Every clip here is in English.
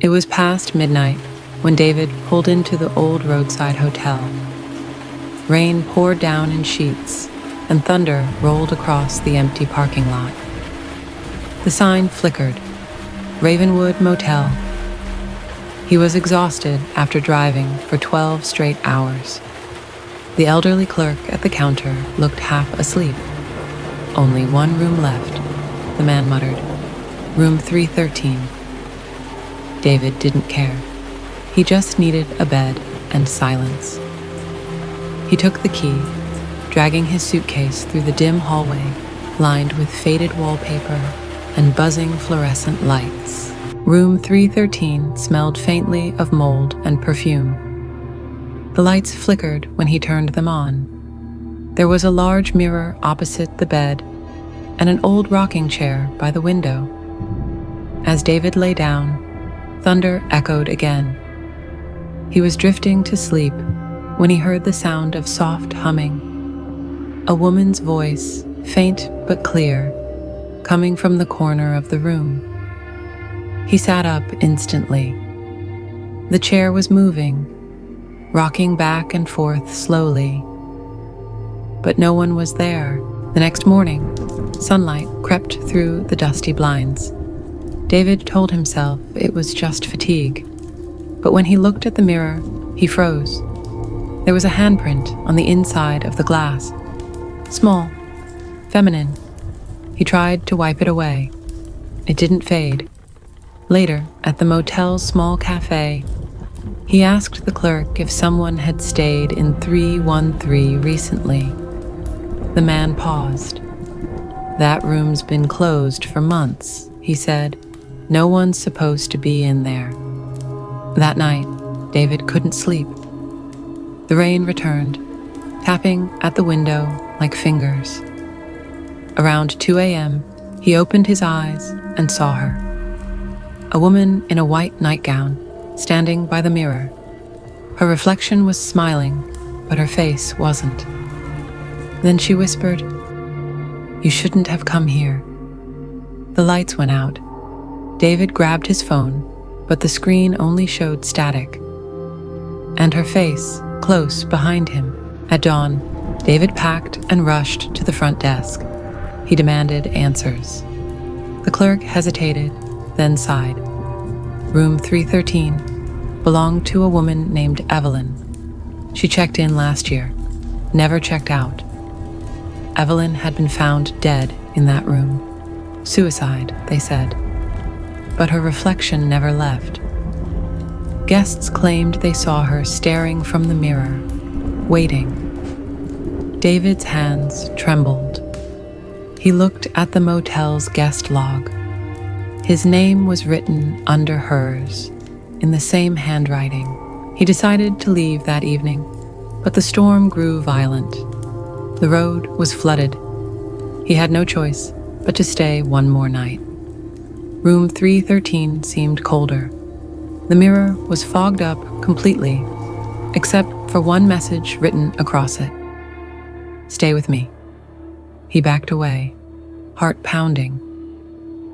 It was past midnight when David pulled into the old roadside hotel. Rain poured down in sheets, and thunder rolled across the empty parking lot. The sign flickered, Ravenwood Motel. He was exhausted after driving for 12 straight hours. The elderly clerk at the counter looked half asleep. "Only one room left," the man muttered. "Room 313. David didn't care. He just needed a bed and silence. He took the key, dragging his suitcase through the dim hallway lined with faded wallpaper and buzzing fluorescent lights. Room 313 smelled faintly of mold and perfume. The lights flickered when he turned them on. There was a large mirror opposite the bed and an old rocking chair by the window. As David lay down, thunder echoed again. He was drifting to sleep when he heard the sound of soft humming. A woman's voice, faint but clear, coming from the corner of the room. He sat up instantly. The chair was moving, rocking back and forth slowly. But no one was there. The next morning, sunlight crept through the dusty blinds. David told himself it was just fatigue. But when he looked at the mirror, he froze. There was a handprint on the inside of the glass. Small, feminine. He tried to wipe it away. It didn't fade. Later, at the motel's small cafe, he asked the clerk if someone had stayed in 313 recently. The man paused. "That room's been closed for months," he said. "No one's supposed to be in there." That night, David couldn't sleep. The rain returned, tapping at the window like fingers. Around 2 a.m., he opened his eyes and saw her. A woman in a white nightgown, standing by the mirror. Her reflection was smiling, but her face wasn't. Then she whispered, "You shouldn't have come here." The lights went out. David grabbed his phone, but the screen only showed static. And her face, close behind him. At dawn, David packed and rushed to the front desk. He demanded answers. The clerk hesitated, then sighed. Room 313 belonged to a woman named Evelyn. She checked in last year, never checked out. Evelyn had been found dead in that room. Suicide, they said. But her reflection never left. Guests claimed they saw her staring from the mirror, waiting. David's hands trembled. He looked at the motel's guest log. His name was written under hers, in the same handwriting. He decided to leave that evening, but the storm grew violent. The road was flooded. He had no choice but to stay one more night. Room 313 seemed colder. The mirror was fogged up completely, except for one message written across it. "Stay with me." He backed away, heart pounding,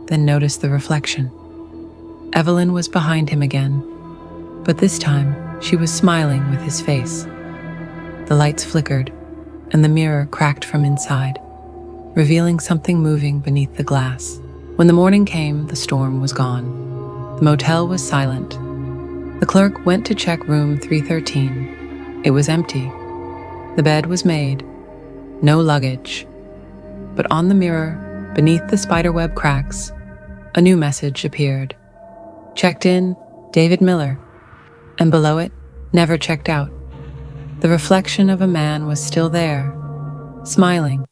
then noticed the reflection. Evelyn was behind him again, but this time she was smiling with his face. The lights flickered, and the mirror cracked from inside, revealing something moving beneath the glass. When the morning came, the storm was gone. The motel was silent. The clerk went to check room 313. It was empty. The bed was made. No luggage. But on the mirror, beneath the spiderweb cracks, a new message appeared. Checked in, David Miller. And below it, never checked out. The reflection of a man was still there, smiling,